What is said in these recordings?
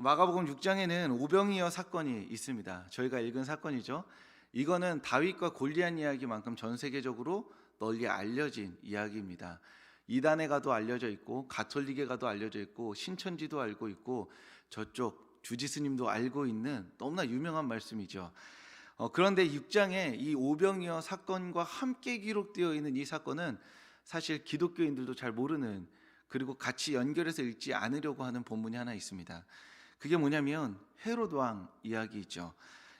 마가복음 6장에는 오병이어 사건이 있습니다. 저희가 읽은 사건이죠. 이거는 다윗과 골리앗 이야기만큼 전 세계적으로 널리 알려진 이야기입니다. 이단에 가도 알려져 있고 가톨릭에 가도 알려져 있고 신천지도 알고 있고 저쪽 주지스님도 알고 있는 너무나 유명한 말씀이죠. 그런데 6장에 이 오병이어 사건과 함께 기록되어 있는 이 사건은 사실 기독교인들도 잘 모르는, 그리고 같이 연결해서 읽지 않으려고 하는 본문이 하나 있습니다. 그게 뭐냐면 헤롯 왕 이야기죠.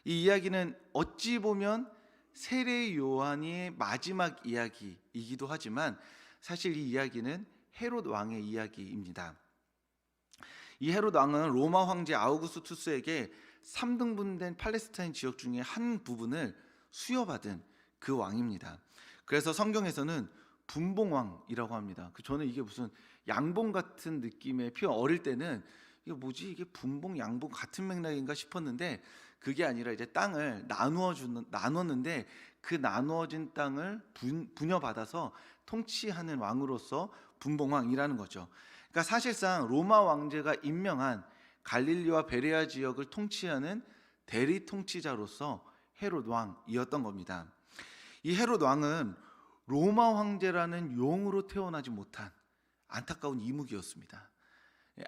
이 이야기는 어찌 보면 세례 요한의 마지막 이야기이기도 하지만 사실 이 이야기는 헤롯 왕의 이야기입니다. 이 헤롯 왕은 로마 황제 아우구스투스에게 3등분된 팔레스타인 지역 중에 한 부분을 수여받은 그 왕입니다. 그래서 성경에서는 분봉왕이라고 합니다. 저는 이게 무슨 양봉 같은 느낌의 표현, 어릴 때는 이게 뭐지, 이게 분봉 양봉 같은 맥락인가 싶었는데 그게 아니라 이제 땅을 나눴는데 그 나누어진 땅을 분여받아서 통치하는 왕으로서 분봉왕이라는 거죠. 그러니까 사실상 로마 왕제가 임명한 갈릴리와 베레아 지역을 통치하는 대리 통치자로서 헤롯 왕이었던 겁니다. 이 헤롯 왕은 로마 황제라는 용으로 태어나지 못한 안타까운 이무기였습니다.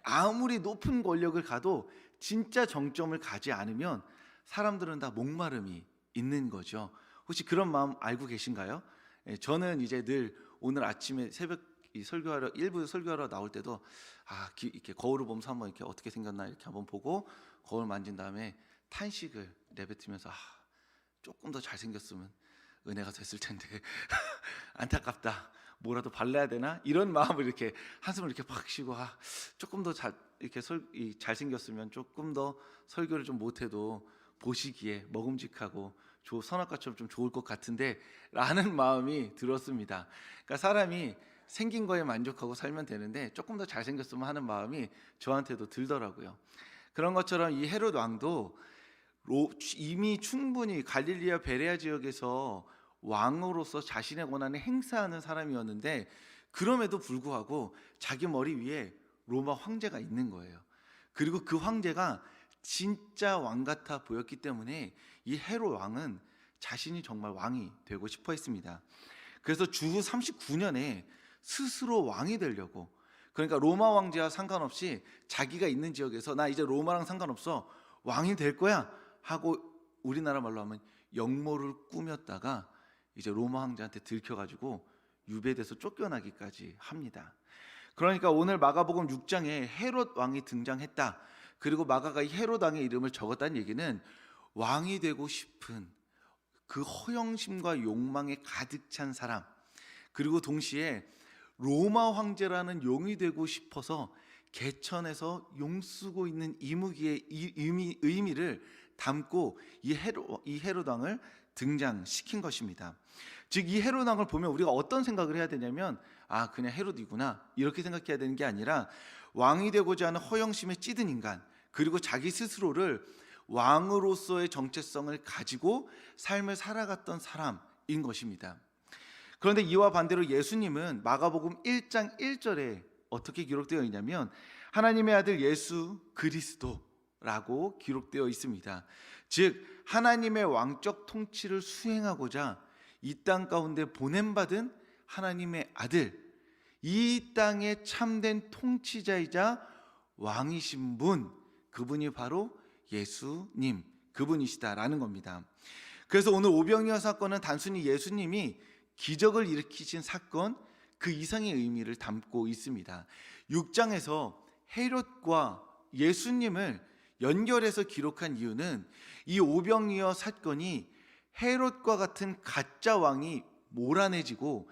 아무리 높은 권력을 가도 진짜 정점을 가지 않으면 사람들은 다 목마름이 있는 거죠. 혹시 그런 마음 알고 계신가요? 저는 이제 늘 오늘 아침에 새벽 일부 설교하러 나올 때도 이렇게 거울을 보면서 한번 이렇게 어떻게 생겼나 이렇게 한번 보고 거울 만진 다음에 탄식을 내뱉으면서 조금 더 잘생겼으면 은혜가 됐을 텐데 안타깝다, 뭐라도 발라야 되나, 이런 마음을 이렇게 한숨을 이렇게 팍 쉬고 조금 더 잘생겼으면 조금 더 설교를 좀 못해도 보시기에 먹음직하고 선악과처럼 좀 좋을 것 같은데 라는 마음이 들었습니다. 그러니까 사람이 생긴 거에 만족하고 살면 되는데 조금 더 잘생겼으면 하는 마음이 저한테도 들더라고요. 그런 것처럼 이 헤롯 왕도 이미 충분히 갈릴리와 베레아 지역에서 왕으로서 자신의 권한을 행사하는 사람이었는데 그럼에도 불구하고 자기 머리 위에 로마 황제가 있는 거예요. 그리고 그 황제가 진짜 왕 같아 보였기 때문에 이 헤롯 왕은 자신이 정말 왕이 되고 싶어 했습니다. 그래서 주후 39년에 스스로 왕이 되려고, 그러니까 로마 황제와 상관없이 자기가 있는 지역에서 나 이제 로마랑 상관없어, 왕이 될 거야 하고 우리나라 말로 하면 역모를 꾸몄다가 이제 로마 황제한테 들켜가지고 유배돼서 쫓겨나기까지 합니다. 그러니까 오늘 마가복음 6장에 헤롯 왕이 등장했다, 그리고 마가가 이 헤롯 왕의 이름을 적었다는 얘기는 왕이 되고 싶은 그 허영심과 욕망에 가득 찬 사람, 그리고 동시에 로마 황제라는 용이 되고 싶어서 개천에서 용 쓰고 있는 이무기의 의미를 담고 이 헤롯 왕을 등장시킨 것입니다. 즉 이 헤롯 왕을 보면 우리가 어떤 생각을 해야 되냐면 그냥 헤롯이구나 이렇게 생각해야 되는 게 아니라 왕이 되고자 하는 허영심에 찌든 인간, 그리고 자기 스스로를 왕으로서의 정체성을 가지고 삶을 살아갔던 사람인 것입니다. 그런데 이와 반대로 예수님은 마가복음 1장 1절에 어떻게 기록되어 있냐면 하나님의 아들 예수 그리스도라고 기록되어 있습니다. 즉 하나님의 왕적 통치를 수행하고자 이 땅 가운데 보냄받은 하나님의 아들, 이 땅의 참된 통치자이자 왕이신 분, 그분이 바로 예수님, 그분이시다라는 겁니다. 그래서 오늘 오병이어 사건은 단순히 예수님이 기적을 일으키신 사건 그 이상의 의미를 담고 있습니다. 6장에서 헤롯과 예수님을 연결해서 기록한 이유는 이 오병이어 사건이 헤롯과 같은 가짜 왕이 몰아내지고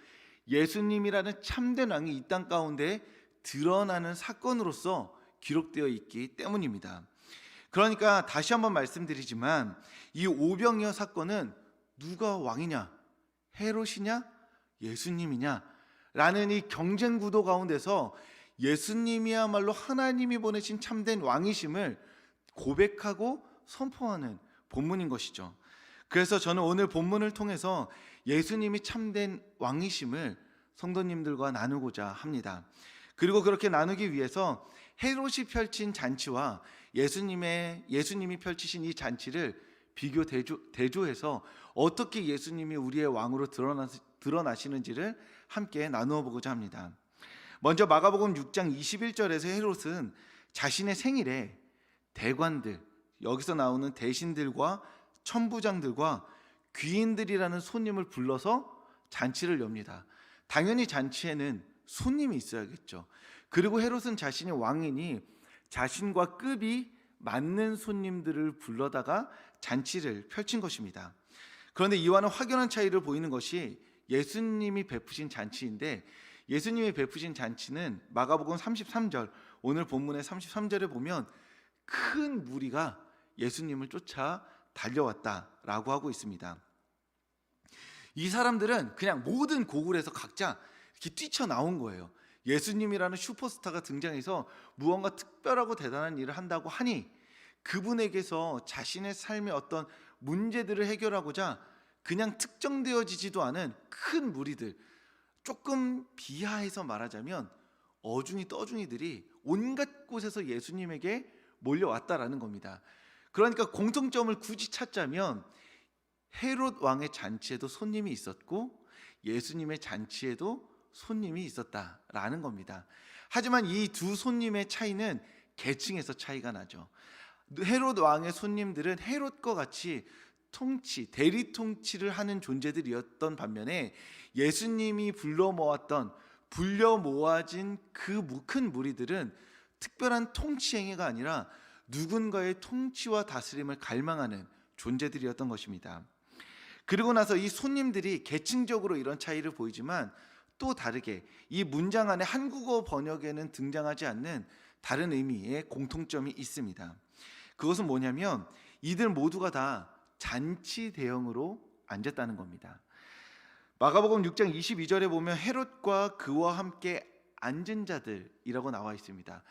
예수님이라는 참된 왕이 이 땅 가운데 드러나는 사건으로서 기록되어 있기 때문입니다. 그러니까 다시 한번 말씀드리지만 이 오병이어 사건은 누가 왕이냐, 헤롯이냐 예수님이냐 라는 이 경쟁 구도 가운데서 예수님이야말로 하나님이 보내신 참된 왕이심을 고백하고 선포하는 본문인 것이죠. 그래서 저는 오늘 본문을 통해서 예수님이 참된 왕이심을 성도님들과 나누고자 합니다. 그리고 그렇게 나누기 위해서 헤롯이 펼친 잔치와 예수님이 펼치신 이 잔치를 비교 대조해서 어떻게 예수님이 우리의 왕으로 드러나시는지를 함께 나누어 보고자 합니다. 먼저 마가복음 6장 21절에서 헤롯은 자신의 생일에 대관들, 여기서 나오는 대신들과 천부장들과 귀인들이라는 손님을 불러서 잔치를 엽니다. 당연히 잔치에는 손님이 있어야겠죠. 그리고 헤롯은 자신이 왕이니 자신과 급이 맞는 손님들을 불러다가 잔치를 펼친 것입니다. 그런데 이와는 확연한 차이를 보이는 것이 예수님이 베푸신 잔치인데, 예수님이 베푸신 잔치는 마가복음 33절, 오늘 본문의 33절에 보면 큰 무리가 예수님을 쫓아 달려왔다라고 하고 있습니다. 이 사람들은 그냥 모든 고굴에서 각자 이렇게 뛰쳐나온 거예요. 예수님이라는 슈퍼스타가 등장해서 무언가 특별하고 대단한 일을 한다고 하니 그분에게서 자신의 삶의 어떤 문제들을 해결하고자 그냥 특정되어지지도 않은 큰 무리들, 조금 비하해서 말하자면 어중이 떠중이들이 온갖 곳에서 예수님에게 몰려왔다라는 겁니다. 그러니까 공통점을 굳이 찾자면 헤롯 왕의 잔치에도 손님이 있었고 예수님의 잔치에도 손님이 있었다라는 겁니다. 하지만 이 두 손님의 차이는 계층에서 차이가 나죠. 헤롯 왕의 손님들은 헤롯과 같이 대리 통치를 하는 존재들이었던 반면에 예수님이 불러 모아진 그 큰 무리들은 특별한 통치 행위가 아니라 누군가의 통치와 다스림을 갈망하는 존재들이었던 것입니다. 그리고 나서 이 손님들이 계층적으로 이런 차이를 보이지만 또 다르게 이 문장 안에 한국어 번역에는 등장하지 않는 다른 의미의 공통점이 있습니다. 그것은 뭐냐면 이들 모두가 다 잔치 대형으로 앉았다는 겁니다. 마가복음 6장 22절에 보면 헤롯과 그와 함께 앉은 자들이라고 나와 있습니다.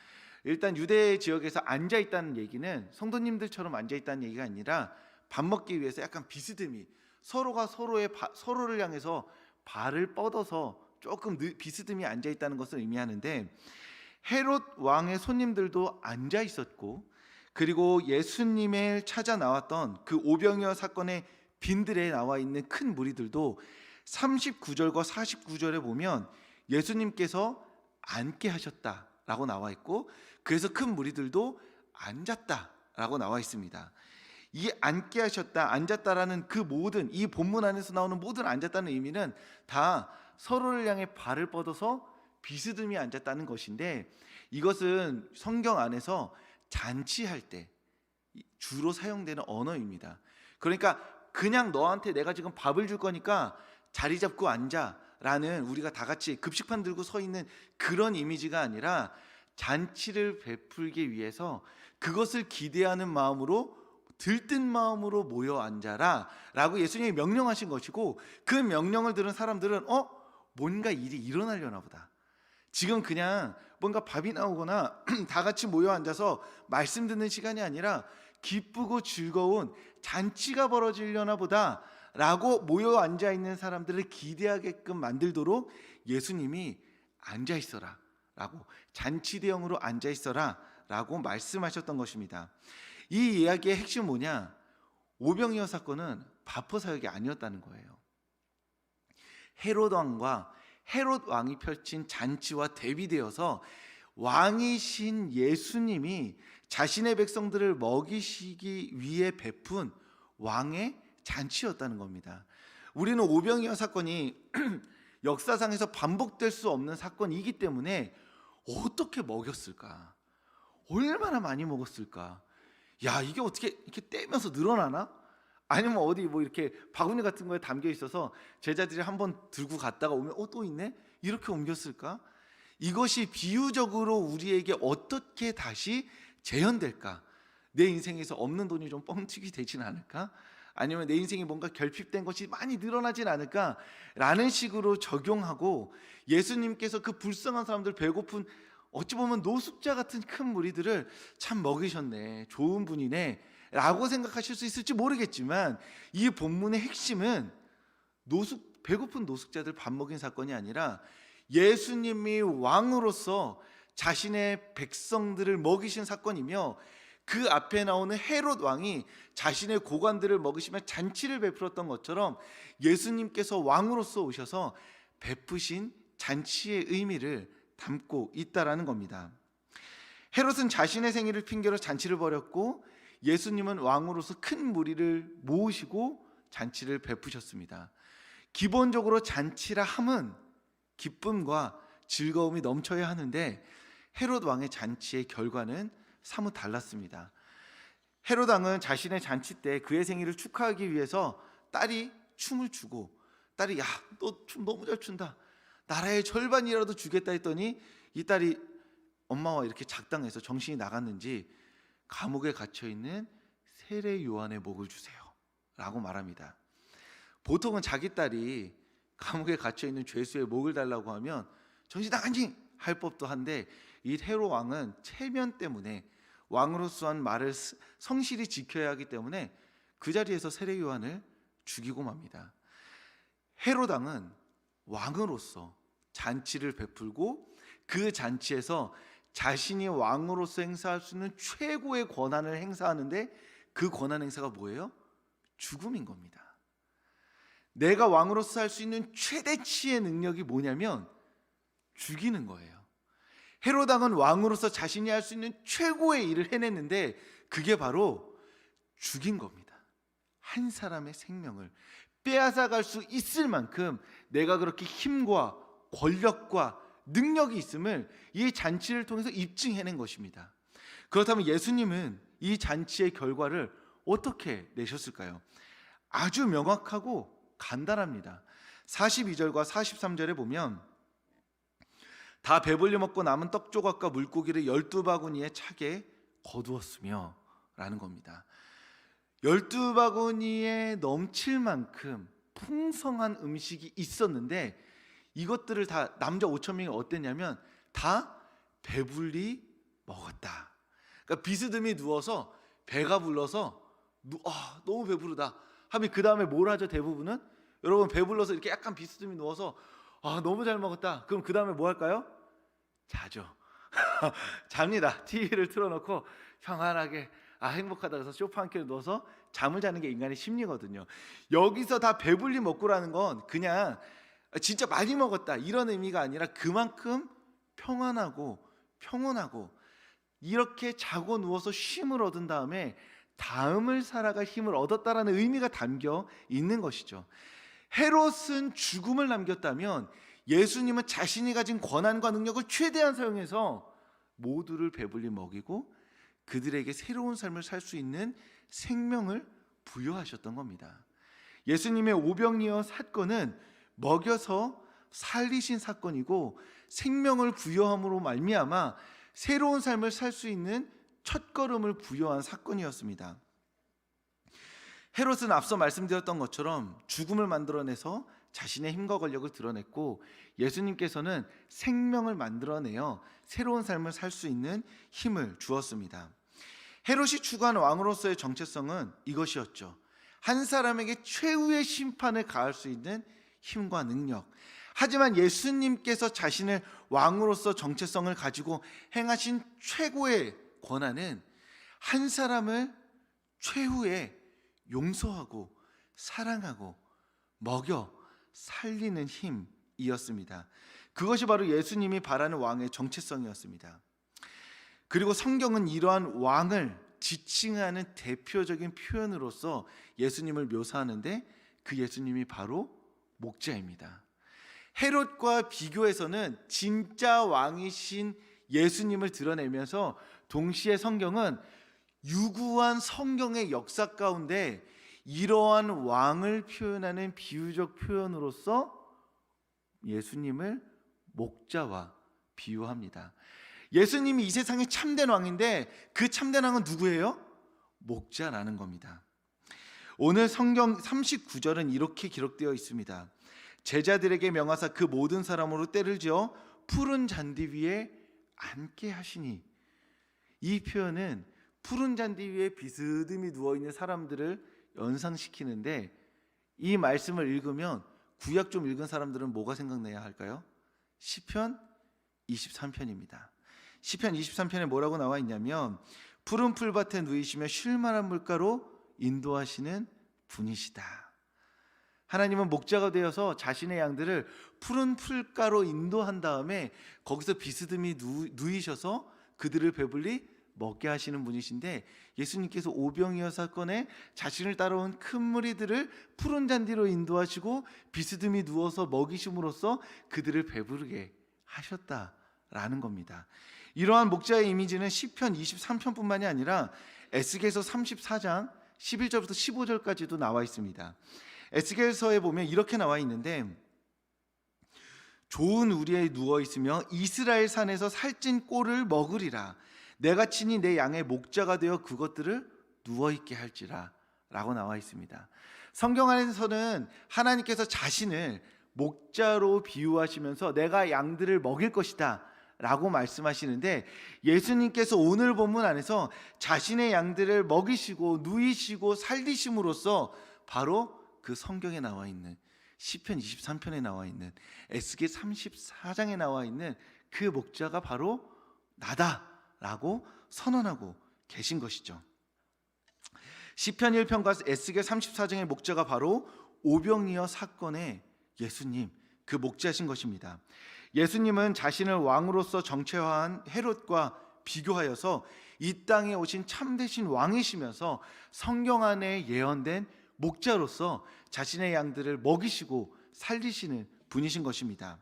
일단 유대 지역에서 앉아 있다는 얘기는 성도님들처럼 앉아 있다는 얘기가 아니라 밥 먹기 위해서 약간 비스듬히 서로가 서로를 향해서 발을 뻗어서 조금 비스듬히 앉아 있다는 것을 의미하는데, 헤롯 왕의 손님들도 앉아 있었고, 그리고 예수님을 찾아 나왔던 그 오병이어 사건의 빈들에 나와 있는 큰 무리들도 39절과 49절에 보면 예수님께서 앉게 하셨다라고 나와 있고, 그래서 큰 무리들도 앉았다라고 나와 있습니다. 이 앉게 하셨다, 앉았다라는 그 모든, 이 본문 안에서 나오는 모든 앉았다는 의미는 다 서로를 향해 발을 뻗어서 비스듬히 앉았다는 것인데, 이것은 성경 안에서 잔치할 때 주로 사용되는 언어입니다. 그러니까 그냥 너한테 내가 지금 밥을 줄 거니까 자리 잡고 앉아 라는, 우리가 다 같이 급식판 들고 서 있는 그런 이미지가 아니라 잔치를 베풀기 위해서 그것을 기대하는 마음으로, 들뜬 마음으로 모여 앉아라 라고 예수님이 명령하신 것이고, 그 명령을 들은 사람들은 뭔가 일이 일어나려나 보다, 지금 그냥 뭔가 밥이 나오거나 다 같이 모여 앉아서 말씀 듣는 시간이 아니라 기쁘고 즐거운 잔치가 벌어지려나 보다 라고 모여 앉아 있는 사람들을 기대하게끔 만들도록 예수님이 앉아 있어라 라고, 잔치 대형으로 앉아 있어라 라고 말씀하셨던 것입니다. 이 이야기의 핵심은 뭐냐? 오병이어 사건은 바포 사역이 아니었다는 거예요. 헤롯 왕과 헤롯 왕이 펼친 잔치와 대비되어서 왕이신 예수님이 자신의 백성들을 먹이시기 위해 베푼 왕의 잔치였다는 겁니다. 우리는 오병이어 사건이 역사상에서 반복될 수 없는 사건이기 때문에 어떻게 먹였을까? 얼마나 많이 먹었을까? 야, 이게 어떻게 이렇게 떼면서 늘어나나? 아니면 어디 뭐 이렇게 바구니 같은 거에 담겨 있어서 제자들이 한번 들고 갔다가 오면 또 있네? 이렇게 옮겼을까? 이것이 비유적으로 우리에게 어떻게 다시 재현될까? 내 인생에서 없는 돈이 좀 뻥튀기 되진 않을까? 아니면 내 인생에 뭔가 결핍된 것이 많이 늘어나진 않을까? 라는 식으로 적용하고, 예수님께서 그 불쌍한 사람들, 배고픈 어찌 보면 노숙자 같은 큰 무리들을 참 먹이셨네, 좋은 분이네 라고 생각하실 수 있을지 모르겠지만, 이 본문의 핵심은 배고픈 노숙자들 밥 먹인 사건이 아니라 예수님이 왕으로서 자신의 백성들을 먹이신 사건이며, 그 앞에 나오는 헤롯 왕이 자신의 고관들을 먹이시며 잔치를 베풀었던 것처럼 예수님께서 왕으로서 오셔서 베푸신 잔치의 의미를 담고 있다라는 겁니다. 헤롯은 자신의 생일을 핑계로 잔치를 벌였고, 예수님은 왕으로서 큰 무리를 모으시고 잔치를 베푸셨습니다. 기본적으로 잔치라 함은 기쁨과 즐거움이 넘쳐야 하는데, 헤롯 왕의 잔치의 결과는 사뭇 달랐습니다. 헤롯 왕은 자신의 잔치 때 그의 생일을 축하하기 위해서 딸이 춤을 추고, 딸이 야, 너 춤 너무 잘 춘다, 나라의 절반이라도 주겠다 했더니 이 딸이 엄마와 이렇게 작당해서 정신이 나갔는지 감옥에 갇혀있는 세례 요한의 목을 주세요 라고 말합니다. 보통은 자기 딸이 감옥에 갇혀있는 죄수의 목을 달라고 하면 정신 나간지 할 법도 한데, 이 헤롯 왕은 체면 때문에 왕으로서 한 말을 성실히 지켜야 하기 때문에 그 자리에서 세례 요한을 죽이고 맙니다. 헤롯 왕은 왕으로서 잔치를 베풀고 그 잔치에서 자신이 왕으로서 행사할 수 있는 최고의 권한을 행사하는데, 그 권한 행사가 뭐예요? 죽음인 겁니다. 내가 왕으로서 할 수 있는 최대치의 능력이 뭐냐면 죽이는 거예요. 헤롯 왕은 왕으로서 자신이 할 수 있는 최고의 일을 해냈는데, 그게 바로 죽인 겁니다. 한 사람의 생명을 빼앗아갈 수 있을 만큼 내가 그렇게 힘과 권력과 능력이 있음을 이 잔치를 통해서 입증해낸 것입니다. 그렇다면 예수님은 이 잔치의 결과를 어떻게 내셨을까요? 아주 명확하고 간단합니다. 42절과 43절에 보면, 다 배불리 먹고 남은 떡 조각과 물고기를 12바구니에 차게 거두었으며 라는 겁니다. 12바구니에 넘칠 만큼 풍성한 음식이 있었는데, 이것들을 다 남자 5천 명이 어땠냐면 다 배불리 먹었다. 그러니까 비스듬히 누워서 배가 불러서 너무 배부르다 하면 그 다음에 뭘 하죠? 대부분은 여러분 배불러서 이렇게 약간 비스듬히 누워서 너무 잘 먹었다. 그럼 그 다음에 뭐 할까요? 자죠. 잡니다. TV를 틀어놓고 평안하게 행복하다 그래서 소파 한 켠에 누워서 잠을 자는 게 인간의 심리거든요. 여기서 다 배불리 먹고라는 건 그냥 진짜 많이 먹었다 이런 의미가 아니라, 그만큼 평안하고 평온하고 이렇게 자고 누워서 쉼을 얻은 다음에 다음을 살아갈 힘을 얻었다라는 의미가 담겨 있는 것이죠. 헤롯은 죽음을 남겼다면, 예수님은 자신이 가진 권한과 능력을 최대한 사용해서 모두를 배불리 먹이고 그들에게 새로운 삶을 살 수 있는 생명을 부여하셨던 겁니다. 예수님의 오병이어 사건은 먹여서 살리신 사건이고, 생명을 부여함으로 말미암아 새로운 삶을 살 수 있는 첫걸음을 부여한 사건이었습니다. 헤롯은 앞서 말씀드렸던 것처럼 죽음을 만들어내서 자신의 힘과 권력을 드러냈고, 예수님께서는 생명을 만들어내어 새로운 삶을 살 수 있는 힘을 주었습니다. 헤롯이 추구한 왕으로서의 정체성은 이것이었죠. 한 사람에게 최후의 심판을 가할 수 있는 힘과 능력. 하지만 예수님께서 자신을 왕으로서 정체성을 가지고 행하신 최고의 권한은 한 사람을 최후에 용서하고 사랑하고 먹여 살리는 힘이었습니다. 그것이 바로 예수님이 바라는 왕의 정체성이었습니다. 그리고 성경은 이러한 왕을 지칭하는 대표적인 표현으로서 예수님을 묘사하는데, 그 예수님이 바로 목자입니다. 헤롯과 비교해서는 진짜 왕이신 예수님을 드러내면서 동시에 성경은 유구한 성경의 역사 가운데 이러한 왕을 표현하는 비유적 표현으로서 예수님을 목자와 비유합니다. 예수님이 이 세상의 참된 왕인데, 그 참된 왕은 누구예요? 목자라는 겁니다. 오늘 성경 39절은 이렇게 기록되어 있습니다. 제자들에게 명하사 그 모든 사람으로 때를 지어 푸른 잔디 위에 앉게 하시니, 이 표현은 푸른 잔디 위에 비스듬히 누워있는 사람들을 연상시키는데, 이 말씀을 읽으면 구약 좀 읽은 사람들은 뭐가 생각나야 할까요? 시편 23편입니다. 시편 23편에 뭐라고 나와 있냐면, 푸른 풀밭에 누이시며 쉴 만한 물가로 인도하시는 분이시다. 하나님은 목자가 되어서 자신의 양들을 푸른 풀가로 인도한 다음에 거기서 비스듬히 누이셔서 그들을 배불리 먹게 하시는 분이신데, 예수님께서 오병이어 사건에 자신을 따라온 큰 무리들을 푸른 잔디로 인도하시고 비스듬히 누워서 먹이심으로써 그들을 배부르게 하셨다라는 겁니다. 이러한 목자의 이미지는 시편 23편뿐만이 아니라 에스겔서 34장 11절부터 15절까지도 나와 있습니다. 에스겔서에 보면 이렇게 나와 있는데, 좋은 우리에 누워 있으며 이스라엘 산에서 살찐 꼴을 먹으리라. 내가 친히 내 양의 목자가 되어 그것들을 누워 있게 할지라 라고 나와 있습니다. 성경 안에서는 하나님께서 자신을 목자로 비유하시면서 내가 양들을 먹일 것이다 라고 말씀하시는데, 예수님께서 오늘 본문 안에서 자신의 양들을 먹이시고 누이시고 살리심으로써 바로 그 성경에 나와 있는 시편 23편에 나와 있는 에스겔 34장에 나와 있는 그 목자가 바로 나다라고 선언하고 계신 것이죠. 시편 1편과 에스겔 34장의 목자가 바로 오병이어 사건의 예수님, 그 목자신 것입니다. 예수님은 자신을 왕으로서 정체화한 헤롯과 비교하여서 이 땅에 오신 참되신 왕이시면서 성경 안에 예언된 목자로서 자신의 양들을 먹이시고 살리시는 분이신 것입니다.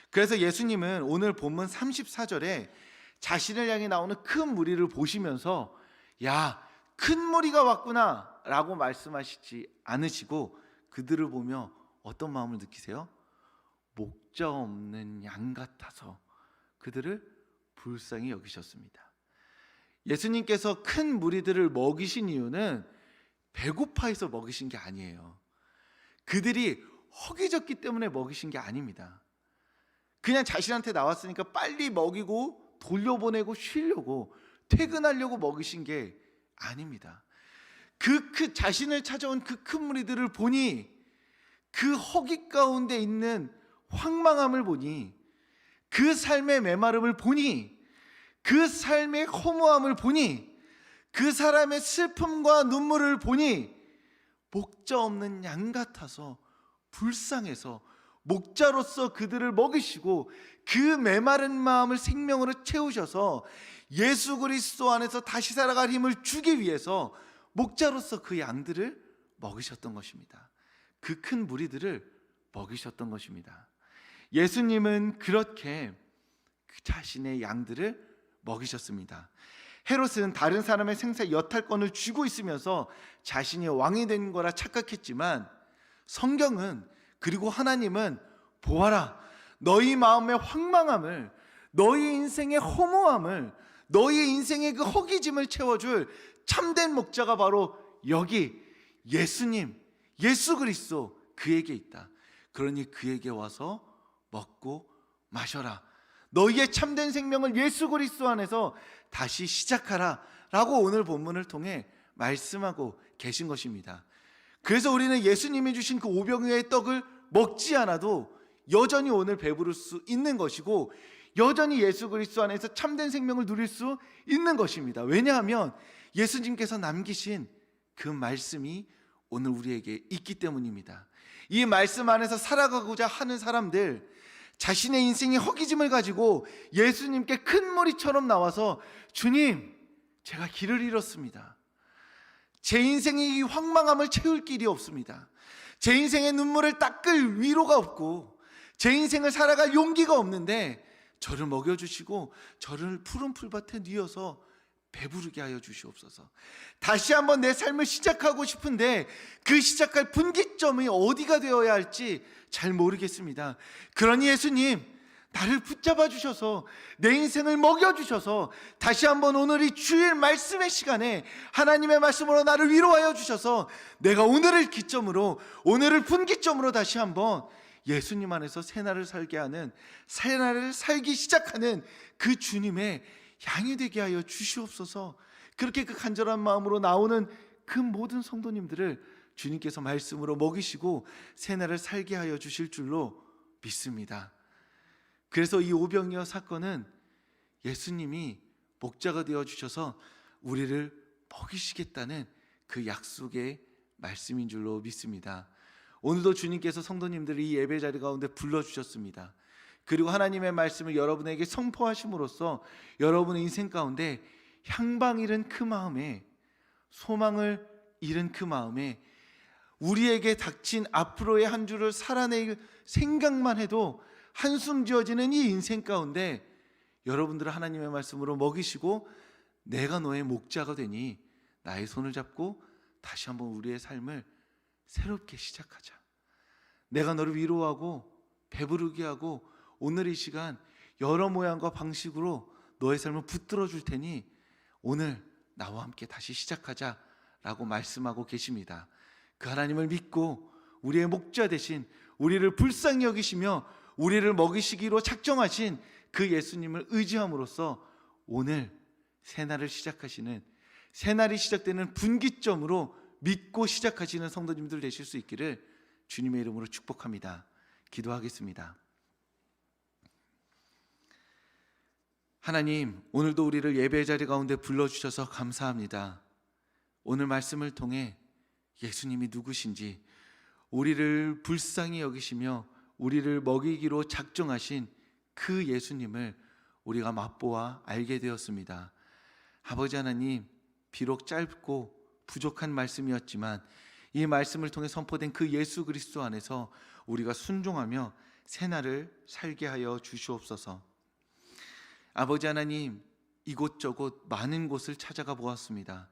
그래서 예수님은 오늘 본문 34절에 자신을 향해 나오는 큰 무리를 보시면서 야, 큰 무리가 왔구나 라고 말씀하시지 않으시고 그들을 보며 어떤 마음을 느끼세요? 목자 없는 양 같아서 그들을 불쌍히 여기셨습니다. 예수님께서 큰 무리들을 먹이신 이유는 배고파해서 먹이신 게 아니에요. 그들이 허기졌기 때문에 먹이신 게 아닙니다. 그냥 자신한테 나왔으니까 빨리 먹이고 돌려보내고 쉬려고 퇴근하려고 먹이신 게 아닙니다. 그 자신을 찾아온 그 큰 무리들을 보니, 그 허기 가운데 있는 황망함을 보니, 그 삶의 메마름을 보니, 그 삶의 허무함을 보니, 그 사람의 슬픔과 눈물을 보니 목자 없는 양 같아서 불쌍해서 목자로서 그들을 먹이시고 그 메마른 마음을 생명으로 채우셔서 예수 그리스도 안에서 다시 살아갈 힘을 주기 위해서 목자로서 그 양들을 먹이셨던 것입니다. 그 큰 무리들을 먹이셨던 것입니다. 예수님은 그렇게 자신의 양들을 먹이셨습니다. 헤롯은 다른 사람의 생사 여탈권을 쥐고 있으면서 자신이 왕이 된 거라 착각했지만, 성경은, 그리고 하나님은 보아라, 너희 마음의 황망함을, 너희 인생의 허무함을, 너희 인생의 그 허기짐을 채워줄 참된 목자가 바로 여기 예수님, 예수 그리스도 그에게 있다. 그러니 그에게 와서 먹고 마셔라. 너희의 참된 생명을 예수 그리스도 안에서 다시 시작하라 라고 오늘 본문을 통해 말씀하고 계신 것입니다. 그래서 우리는 예수님이 주신 그 오병이어의 떡을 먹지 않아도 여전히 오늘 배부를 수 있는 것이고, 여전히 예수 그리스도 안에서 참된 생명을 누릴 수 있는 것입니다. 왜냐하면 예수님께서 남기신 그 말씀이 오늘 우리에게 있기 때문입니다. 이 말씀 안에서 살아가고자 하는 사람들, 자신의 인생의 허기짐을 가지고 예수님께 큰 무리처럼 나와서 주님, 제가 길을 잃었습니다. 제 인생의 이 황망함을 채울 길이 없습니다. 제 인생의 눈물을 닦을 위로가 없고 제 인생을 살아갈 용기가 없는데 저를 먹여주시고 저를 푸른 풀밭에 뉘어서 배부르게 하여 주시옵소서. 다시 한번 내 삶을 시작하고 싶은데 그 시작할 분기점이 어디가 되어야 할지 잘 모르겠습니다. 그러니 예수님, 나를 붙잡아 주셔서 내 인생을 먹여주셔서 다시 한번 오늘 이 주일 말씀의 시간에 하나님의 말씀으로 나를 위로하여 주셔서 내가 오늘을 기점으로, 오늘을 분기점으로 다시 한번 예수님 안에서 새날을 살게 하는, 새날을 살기 시작하는 그 주님의 양이 되게 하여 주시옵소서. 그렇게 그 간절한 마음으로 나오는 그 모든 성도님들을 주님께서 말씀으로 먹이시고 새날을 살게 하여 주실 줄로 믿습니다. 그래서 이 오병이어 사건은 예수님이 목자가 되어 주셔서 우리를 먹이시겠다는 그 약속의 말씀인 줄로 믿습니다. 오늘도 주님께서 성도님들을 이 예배 자리 가운데 불러주셨습니다. 그리고 하나님의 말씀을 여러분에게 선포하심으로써 여러분의 인생 가운데 향방 잃은 그 마음에, 소망을 잃은 그 마음에, 우리에게 닥친 앞으로의 한 주를 살아낼 생각만 해도 한숨 지어지는 이 인생 가운데 여러분들을 하나님의 말씀으로 먹이시고, 내가 너의 목자가 되니 나의 손을 잡고 다시 한번 우리의 삶을 새롭게 시작하자. 내가 너를 위로하고 배부르게 하고 오늘 이 시간 여러 모양과 방식으로 너의 삶을 붙들어 줄 테니 오늘 나와 함께 다시 시작하자라고 말씀하고 계십니다. 그 하나님을 믿고 우리의 목자 되신, 우리를 불쌍히 여기시며 우리를 먹이시기로 작정하신 그 예수님을 의지함으로써 오늘 새날을 시작하시는, 새날이 시작되는 분기점으로 믿고 시작하시는 성도님들 되실 수 있기를 주님의 이름으로 축복합니다. 기도하겠습니다. 하나님, 오늘도 우리를 예배 자리 가운데 불러주셔서 감사합니다. 오늘 말씀을 통해 예수님이 누구신지, 우리를 불쌍히 여기시며 우리를 먹이기로 작정하신 그 예수님을 우리가 맛보아 알게 되었습니다. 아버지 하나님, 비록 짧고 부족한 말씀이었지만 이 말씀을 통해 선포된 그 예수 그리스도 안에서 우리가 순종하며 새날을 살게 하여 주시옵소서. 아버지 하나님, 이곳저곳 많은 곳을 찾아가 보았습니다.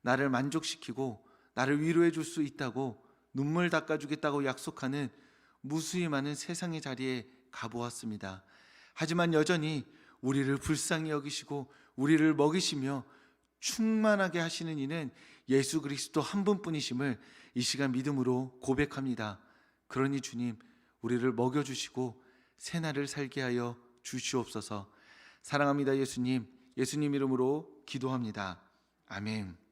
나를 만족시키고 나를 위로해 줄 수 있다고, 눈물 닦아주겠다고 약속하는 무수히 많은 세상의 자리에 가보았습니다. 하지만 여전히 우리를 불쌍히 여기시고 우리를 먹이시며 충만하게 하시는 이는 예수 그리스도 한 분뿐이심을 이 시간 믿음으로 고백합니다. 그러니 주님, 우리를 먹여주시고 새날을 살게 하여 주시옵소서. 사랑합니다 예수님. 예수님 이름으로 기도합니다. 아멘.